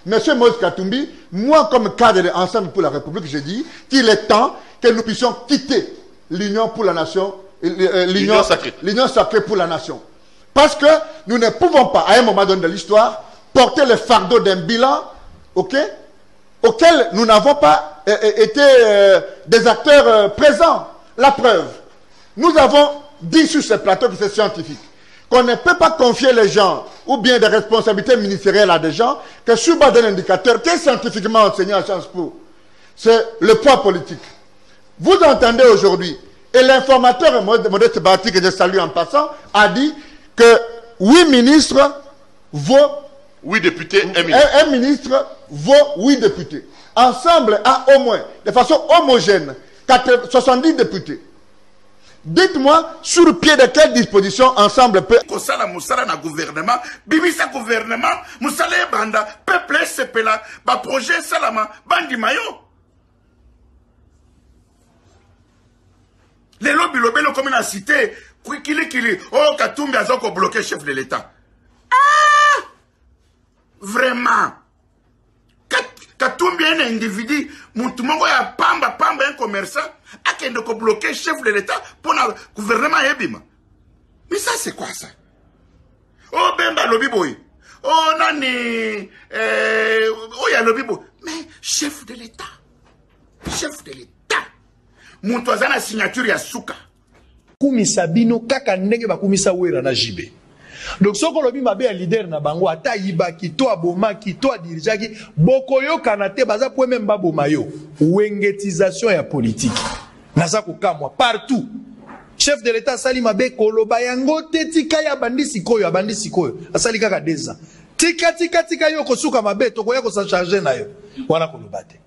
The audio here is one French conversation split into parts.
Monsieur Moïse Katumbi, moi comme cadre de Ensemble pour la République, je dis qu'il est temps que nous puissions quitter l'Union pour la Nation, l'Union sacrée pour la Nation. Parce que nous ne pouvons pas, à un moment donné de l'histoire, porter le fardeau d'un bilan, auquel nous n'avons pas été des acteurs présents. La preuve, nous avons dit sur ce plateau que c'est scientifique, qu'on ne peut pas confier les gens ou bien des responsabilités ministérielles à des gens que sur base d'un indicateur qui est scientifiquement enseigné à Sciences Po. C'est le poids politique. Vous entendez aujourd'hui, et l'informateur Modeste Bati, que je salue en passant, a dit que 8 ministres vaut 8 députés, un ministre vaut 8 députés. Ensemble a au moins, de façon homogène, 70 députés. Dites-moi sur le pied de quelle disposition Ensemble peut... Kosala musala na gouvernement, bimisa gouvernement, musala banda, peuple sepela, ba projet salama, bandi mayo. Les lobbies lobelo comme une cité, kili, oh Katumbi a zoko bloqué chef de l'État. Ah! Vraiment. Katumbi est un individu, moutumongo ya pamba un commerçant, a qui est bloqué chef de l'État pour le gouvernement Ebima. Mais ça, c'est quoi ça? Oh, Bemba lobby boy. Oh, nani. Oh, ya lobby boy. Mais chef de l'État. Chef de l'État. Moutouazana signature ya souka. Kumisa bino kaka ndenge bakumisa wera na jibe. Donc ce qu'on a vu leader na bango ata yibaki to abomaki to dirijaki bokoyo kanate baza po même babomayo wengetisation ya politique naza kokamwa partout chef de l'état sali mabe koloba yango te tika ya bandisi koyo asali kaka deza tika yo kosuka mabe to koya ko sa charger na yo wana koloba te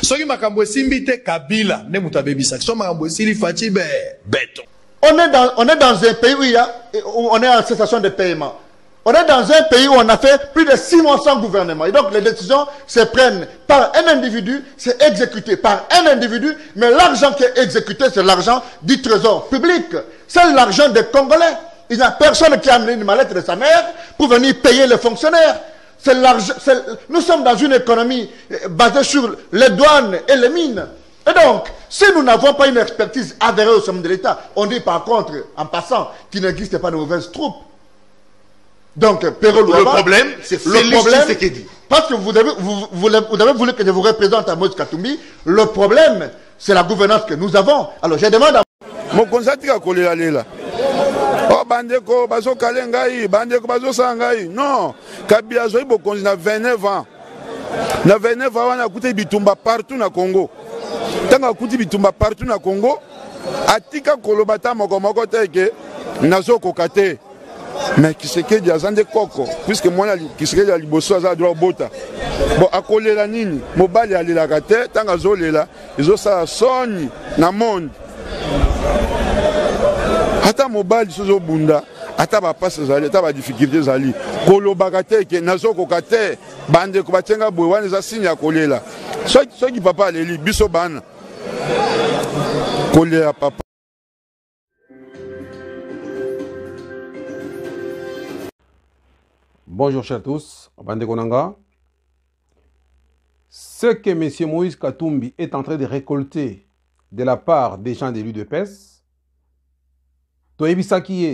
soki makambo esimbi te Kabila ne mutabebisa so makambo esili faci beto. On est dans un pays où on est en cessation de paiement. On est dans un pays où on a fait plus de 6 mois sans gouvernement. Et donc les décisions se prennent par un individu, c'est exécuté par un individu, mais l'argent qui est exécuté, c'est l'argent du trésor public. C'est l'argent des Congolais. Il n'y a personne qui a amené une mallette de sa mère pour venir payer les fonctionnaires. Nous sommes dans une économie basée sur les douanes et les mines. Et donc, si nous n'avons pas une expertise avérée au sommet de l'État, on dit par contre, en passant, qu'il n'existe pas de mauvaises troupes. Donc, le problème, c'est Félix Tshisekedi. Parce que vous avez voulu que je vous représente à Moïse Katumbi, le problème, c'est la gouvernance que nous avons. Alors, je demande à... Mon conseil à Kolela. Oh, bandeko, bazo kalengai, bandeko, bazo sangai. Non, Kabila Zoï Bokonzi na 29 ans. Na 29 ans, on a coûté bitumba partout na Congo. Tant que kuti bitumba partout na Congo, atika kolobata moko teke nazo kokate. Mais Tshisekedi azande koko puisque moi Tshisekedi a liboso aza droit bota. Bon akolela nini mobali alela kate tant azolela izo sa soni na monde. Ata mobali sozo bunda ata ba passe zali ata ba difficulté zali kolobaka teke nazo kokate bande ko batenga boye wana za signe ya kolela. Soki papa aleli biso bana kolela papa. Bonjour chers tous, Bande Konanga. Ce que M. Moïse Katumbi est en train de récolter de la part des gens de l'UDPS,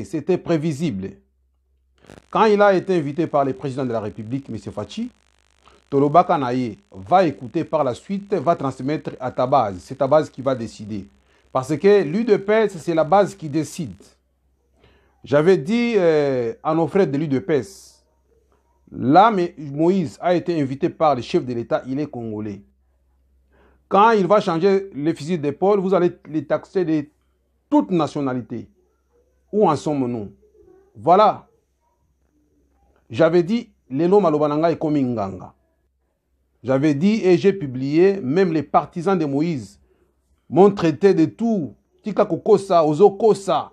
c'était prévisible. Quand il a été invité par le président de la République, M. Fachi, Tolobaka Naye va écouter par la suite, va transmettre à ta base. C'est ta base qui va décider. Parce que l'UDPS, c'est la base qui décide. J'avais dit à nos frères de l'UDPS, là, Moïse a été invité par le chef de l'État, il est congolais. Quand il va changer les fusils d'épaule, vous allez les taxer de toute nationalité. Où en sommes-nous? Voilà. J'avais dit, Lelo Malobananga est comme Nganga. J'avais dit et j'ai publié, même les partisans de Moïse m'ont traité de tout. Tika Kokosa, Ozokosa.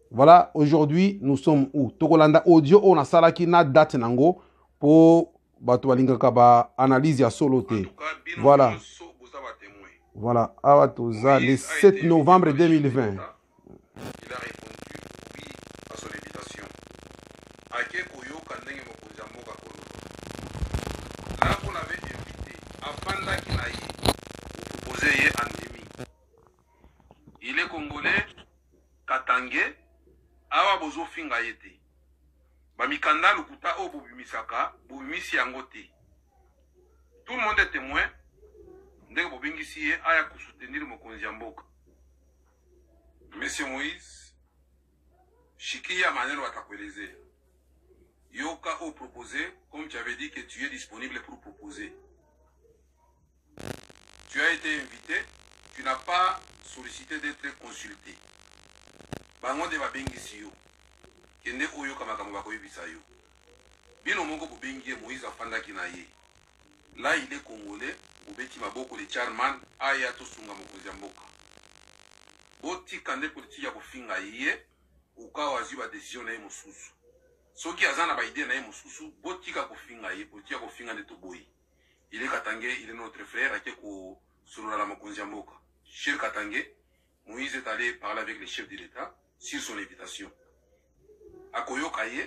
Voilà, aujourd'hui, nous sommes où? Tokolanda audio, on a salaki na date nango pour Batoualinga Kaba analyse ya soloté. Voilà. Voilà, Awatoza, le 7 novembre 2020. Il a répondu oui à son invitation. bozo finga yete. Bamikanda lukuta o bobimisaka, bobimisi yango te. Tout le monde est témoin. Ndenge bobingisi ye aya kusoutenir mokonzi ya mboka. Monsieur Moïse, Chikia Manelo a takweleze. Yoka au proposé, comme tu avais dit que tu es disponible pour proposer. Tu as été invité, tu n'as pas sollicité d'être consulté. Bango de babengisi yo. Kende oyo kamakambo bakoyebisa yo. Bino moko bobengi Moïse afanda kinaye. Là il est congolais, obeti maboko le charman aya to sunga mokonzi ya mboka. Boti kande politique ya kofinga ye, ukawa ziba décision na ye mosusu. Soki azana ba idée na ye mosusu, boti ka kofinga ye, politique ya kofinga ne toboyi. Il est Katangé, il est notre frère, à Keko Solola Mokonzi ya mboka. Cher Katangé, Moïse est allé parler avec le chef de l'État sur son invitation. À Koyokaye,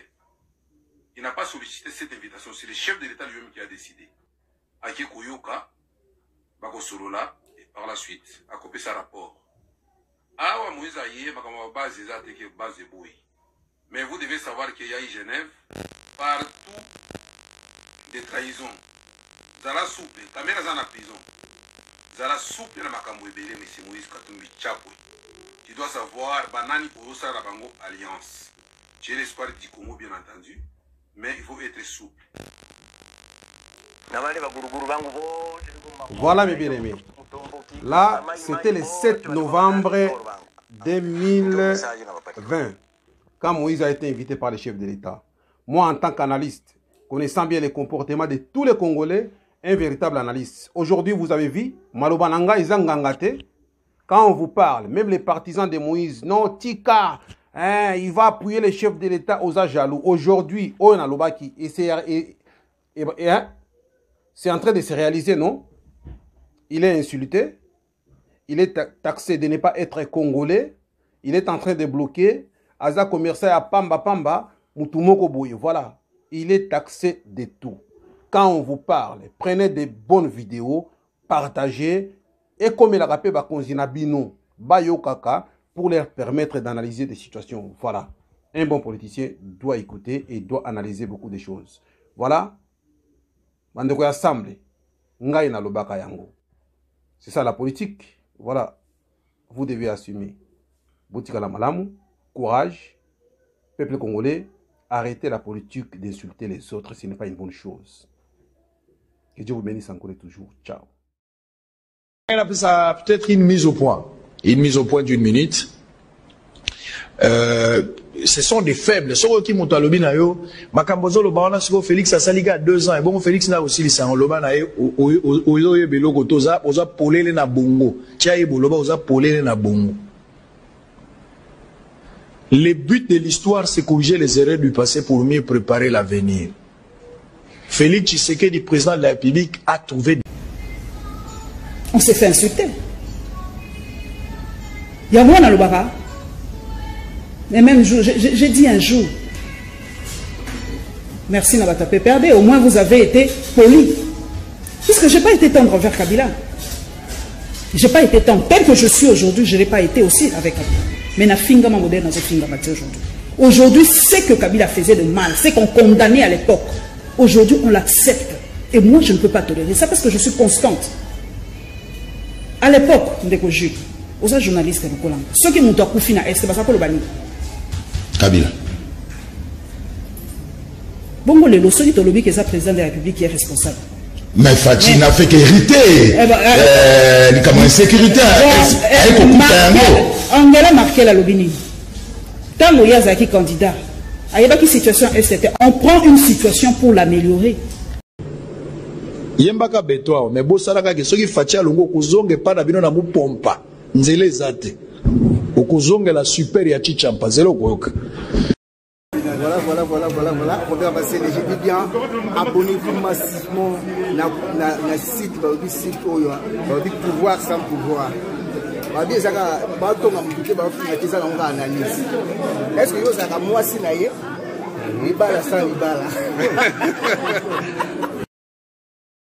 il n'a pas sollicité cette invitation, c'est le chef de l'État lui-même qui a décidé. À Koyoka, Bako Solola, et par la suite, a copié sa rapport. Ah, Moïse Aye, base de Boui. Mais vous devez savoir qu'il y a eu Genève, partout des trahisons. Zala souple, caméra dans la prison. Zala souple na makambo ebele, monsieur Moïse Katumbi Chapwe. Tu dois savoir, banani pour ça la bango alliance. J'ai l'espoir du Congo, bien entendu, mais il faut être souple. Voilà mes bien-aimés. Là, c'était le 7 novembre 2020, quand Moïse a été invité par le chef de l'État. Moi, en tant qu'analyste, connaissant bien les comportements de tous les Congolais, un véritable analyste. Aujourd'hui, vous avez vu, Malobananga et Zangangate, quand on vous parle, même les partisans de Moïse, non, Tika, hein, il va appuyer le chef de l'État aux jaloux. Aujourd'hui, on a l'Obaki, et c'est en train de se réaliser, non? Il est insulté, il est taxé de ne pas être congolais, il est en train de bloquer, Aza commerçant à Pamba Pamba, Mutumoko Boye, voilà. Il est taxé de tout. Quand on vous parle, prenez des bonnes vidéos, partagez, et comme il a rappelé Bakonzina Bino, Bayo Kaka, pour leur permettre d'analyser des situations. Voilà. Un bon politicien doit écouter et doit analyser beaucoup de choses. Voilà. Bandeko assemble. Ngai na lobaka yango. C'est ça la politique. Voilà. Vous devez assumer. Boutika la malamu, courage, peuple congolais. Arrêtez la politique d'insulter les autres, ce n'est pas une bonne chose. Que Dieu vous bénisse encore et toujours. Ciao. Peut-être une mise au point. Une mise au point d'une minute. Ce sont des faibles. Ceux qui montent à l'obinayo, Makambozo le baron, Félix a saliga 2 ans. Et bon, Félix n'a aussi les l'obanayo, oyo belo kotoza, oza polele na bongo. Tiaye boloba, oza polele na bongo. Le but de l'histoire, c'est corriger les erreurs du passé pour mieux préparer l'avenir. Félix Tshisekedi, président de la République, a trouvé... On s'est fait insulter. Il y a moi dans le bara. Mais même jour, j'ai dit un jour, merci Nabata PPRD, au moins vous avez été poli. Puisque je n'ai pas été tendre envers Kabila. Je n'ai pas été tendre. Tel que je suis aujourd'hui, je n'ai pas été aussi avec Kabila. Mais na finga ma moderne dans ce finga aujourd'hui. Aujourd'hui, ce que Kabila faisait de mal, ce qu'on condamnait à l'époque, aujourd'hui on l'accepte. Et moi je ne peux pas tolérer ça parce que je suis constante. À l'époque, ndeko juge, aux journalistes de Kolanga, ceux qui m'ont accoufi na est, c'est pas le bani. Kabila. Bongo le loso dit Tolobi que c'est le président de la République qui est responsable. Mais Fatih n'a fait qu'hériter. Il comme insécurité. Angela marqué la lobini. Tant que Yazaki candidat, il y a une situation, on prend une situation pour l'améliorer. Yembaka beto, mais beau salaka que ceux qui fatia longo kuzonge pas na bino na mu pompa. Nzele zate. Okuzonge la super ya chichampa zelo koyoka. Voilà. On va passer les gens bien. Abonnez-vous massivement na site, site pouvoir sans pouvoir. Est-ce que vous avez moi si naïe? Libala sans libala.